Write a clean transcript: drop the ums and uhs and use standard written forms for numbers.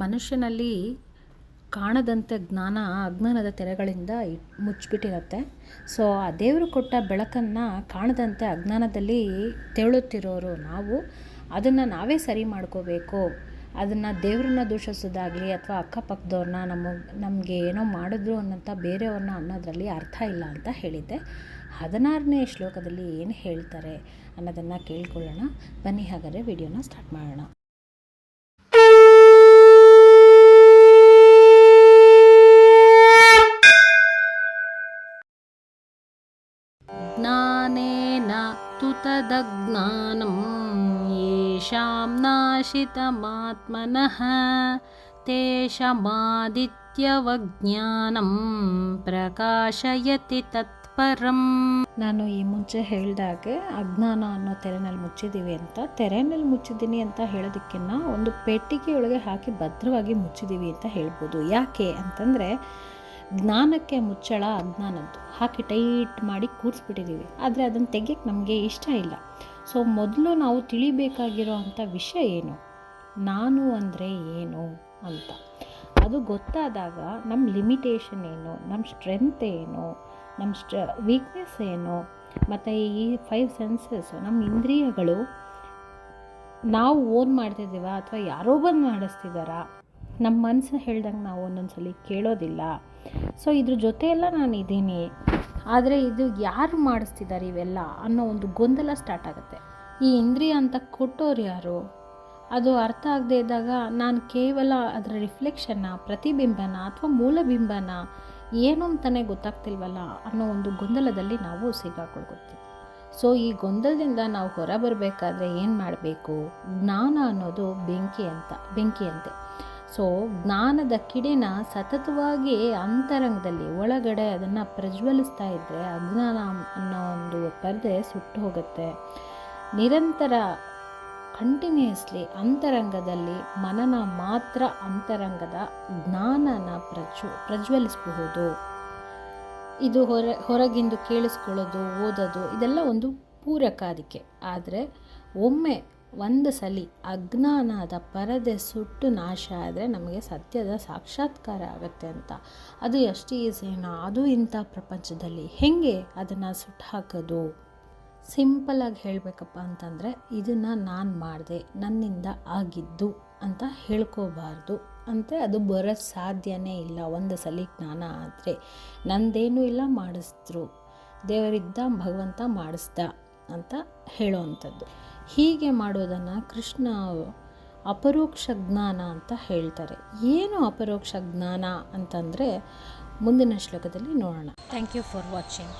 ಮನುಷ್ಯನಲ್ಲಿ ಕಾಣದಂತೆ ಜ್ಞಾನ ಅಜ್ಞಾನದ ತೆರೆಗಳಿಂದ ಮುಚ್ಚಿಬಿಟ್ಟಿರುತ್ತೆ. ಸೊ ಆ ದೇವರು ಕೊಟ್ಟ ಬೆಳಕನ್ನು ಕಾಣದಂತೆ ಅಜ್ಞಾನದಲ್ಲಿ ತೆವಳುತ್ತಿರೋರು ನಾವು ಅದನ್ನು ನಾವೇ ಸರಿ ಮಾಡ್ಕೋಬೇಕು. ಅದನ್ನು ದೇವ್ರನ್ನ ದೂಷಿಸೋದಾಗಲಿ ಅಥವಾ ಅಕ್ಕಪಕ್ಕದವ್ರನ್ನ ನಮಗೆ ಏನೋ ಮಾಡಿದ್ರು ಅನ್ನೋಂಥ ಬೇರೆಯವ್ರನ್ನ ಅನ್ನೋದರಲ್ಲಿ ಅರ್ಥ ಇಲ್ಲ ಅಂತ ಹೇಳಿದ್ದೆ. 16ನೇ ಶ್ಲೋಕದಲ್ಲಿ ಏನು ಹೇಳ್ತಾರೆ ಅನ್ನೋದನ್ನು ಕೇಳ್ಕೊಳ್ಳೋಣ ಬನ್ನಿ. ಹಾಗಾದರೆ ವಿಡಿಯೋನ ಸ್ಟಾರ್ಟ್ ಮಾಡೋಣ. ಜ್ಞಾನೇನ ತು ತದಜ್ಞಾನಂ ಯೇಷಾಂ ನಾಶಿತಮಾತ್ಮನಃ ತೇಷಾಮಾದಿತ್ಯವಜ್ಞಾನಂ ಪ್ರಕಾಶಯತಿ ತತ್ಪರಂ. ನಾನು ಈ ಮುಂಚೆ ಹೇಳಿದಾಗೆ ಅಜ್ಞಾನ ಅನ್ನೋ ತೆರೆನಲ್ಲಿ ಮುಚ್ಚಿದ್ದೀವಿ ಅಂತ. ತೆರೆನಲ್ಲಿ ಮುಚ್ಚಿದ್ದೀನಿ ಅಂತ ಹೇಳೋದಕ್ಕಿಂತ ಒಂದು ಪೆಟ್ಟಿಗೆಯೊಳಗೆ ಹಾಕಿ ಭದ್ರವಾಗಿ ಮುಚ್ಚಿದ್ದೀವಿ ಅಂತ ಹೇಳ್ಬೋದು. ಯಾಕೆ ಅಂತಂದರೆ ಜ್ಞಾನಕ್ಕೆ ಮುಚ್ಚಳ ಅಜ್ಞಾನದ್ದು ಹಾಕಿ ಟೈಟ್ ಮಾಡಿ ಕೂರಿಸ್ಬಿಟ್ಟಿದ್ದೀವಿ. ಆದರೆ ಅದನ್ನು ತೆಗಿಯೋಕ್ಕೆ ನಮಗೆ ಇಷ್ಟ ಇಲ್ಲ. ಸೊ ಮೊದಲು ನಾವು ತಿಳಿಬೇಕಾಗಿರೋ ಅಂಥ ವಿಷಯ ಏನು, ನಾನು ಅಂದರೆ ಏನು ಅಂತ. ಅದು ಗೊತ್ತಾದಾಗ ನಮ್ಮ ಲಿಮಿಟೇಷನ್ ಏನು, ನಮ್ಮ ಸ್ಟ್ರೆಂತ್ ಏನು, ನಮ್ಮ ವೀಕ್ನೆಸ್ ಏನು, ಮತ್ತು ಈ 5 ಸೆನ್ಸಸ್ ನಮ್ಮ ಇಂದ್ರಿಯಗಳು ನಾವು ಓನ್ ಮಾಡ್ತಿದ್ದೀವ ಅಥವಾ ಯಾರೋ ಬಂದು ಮಾಡಿಸ್ತಿದ್ದಾರಾ, ನಮ್ಮ ಮನಸ್ಸು ಹೇಳ್ದಂಗೆ ನಾವು ಒಂದೊಂದ್ಸಲಿ ಕೇಳೋದಿಲ್ಲ. ಸೊ ಇದ್ರ ಜೊತೆಯೆಲ್ಲ ನಾನು ಇದ್ದೀನಿ, ಆದರೆ ಇದು ಯಾರು ಮಾಡಿಸ್ತಿದ್ದಾರೆ ಇವೆಲ್ಲ ಅನ್ನೋ ಒಂದು ಗೊಂದಲ ಸ್ಟಾರ್ಟ್ ಆಗುತ್ತೆ. ಈ ಇಂದ್ರಿಯ ಅಂತ ಕೊಟ್ಟೋರು ಯಾರು, ಅದು ಅರ್ಥ ಆಗದೆ ಇದ್ದಾಗ ನಾನು ಕೇವಲ ಅದರ ರಿಫ್ಲೆಕ್ಷನ್ನ, ಪ್ರತಿಬಿಂಬನ ಅಥವಾ ಮೂಲಬಿಂಬನ ಏನು ಅಂತಲೇ ಗೊತ್ತಾಗ್ತಿಲ್ವಲ್ಲ ಅನ್ನೋ ಒಂದು ಗೊಂದಲದಲ್ಲಿ ನಾವು ಸಿಗಾಕೊಳ್ಕೊತೀವಿ. ಸೊ ಈ ಗೊಂದಲದಿಂದ ನಾವು ಹೊರಬರಬೇಕಾದ್ರೆ ಏನು ಮಾಡಬೇಕು? ಜ್ಞಾನ ಅನ್ನೋದು ಬೆಂಕಿಯಂತೆ. ಸೊ ಜ್ಞಾನದ ಕಿಡಿನ ಸತತವಾಗಿ ಅಂತರಂಗದಲ್ಲಿ ಒಳಗಡೆ ಅದನ್ನು ಪ್ರಜ್ವಲಿಸ್ತಾ ಇದ್ದರೆ ಅಜ್ಞಾನ ಅನ್ನೋ ಒಂದು ಪರದೆ ಸುಟ್ಟು ಹೋಗುತ್ತೆ. ನಿರಂತರ ಕಂಟಿನ್ಯೂಸ್ಲಿ ಅಂತರಂಗದಲ್ಲಿ ಮನನ ಮಾತ್ರ ಅಂತರಂಗದ ಜ್ಞಾನನ ಪ್ರಜ್ವಲಿಸಬಹುದು. ಇದು ಹೊರಗಿಂದು ಕೇಳಿಸ್ಕೊಳ್ಳೋದು, ಓದೋದು ಇದೆಲ್ಲ ಒಂದು ಪೂರಕ ಅದಕ್ಕೆ. ಆದರೆ ಒಮ್ಮೆ ಒಂದು ಸಲ ಅಜ್ಞಾನದ ಪರದೆ ಸುಟ್ಟು ನಾಶ ಆದರೆ ನಮಗೆ ಸತ್ಯದ ಸಾಕ್ಷಾತ್ಕಾರ ಆಗುತ್ತೆ ಅಂತ. ಅದು ಎಷ್ಟು ಈಸಿನಾ? ಅದು ಇಂಥ ಪ್ರಪಂಚದಲ್ಲಿ ಹೇಗೆ ಅದನ್ನು ಸುಟ್ಟು ಹಾಕೋದು? ಸಿಂಪಲಾಗಿ ಹೇಳಬೇಕಪ್ಪ ಅಂತಂದರೆ ಇದನ್ನು ನಾನು ಮಾಡಿದೆ, ನನ್ನಿಂದ ಆಗಿದ್ದು ಅಂತ ಹೇಳ್ಕೋಬಾರ್ದು. ಅಂದರೆ ಅದು ಬರೋದು ಸಾಧ್ಯನೇ ಇಲ್ಲ. ಒಂದು ಸಲ ಜ್ಞಾನ ಆದರೆ ನಂದೇನೂ ಇಲ್ಲ, ಮಾಡಿಸಿದ್ರು, ದೇವರಿದ್ದ, ಭಗವಂತ ಮಾಡಿಸ್ದ ಅಂತ ಹೇಳೋವಂಥದ್ದು. ಹೀಗೆ ಮಾಡೋದನ್ನು ಕೃಷ್ಣ ಅಪರೋಕ್ಷ ಜ್ಞಾನ ಅಂತ ಹೇಳ್ತಾರೆ. ಏನು ಅಪರೋಕ್ಷ ಜ್ಞಾನ ಅಂತಂದರೆ ಮುಂದಿನ ಶ್ಲೋಕದಲ್ಲಿ ನೋಡೋಣ. Thank you for watching.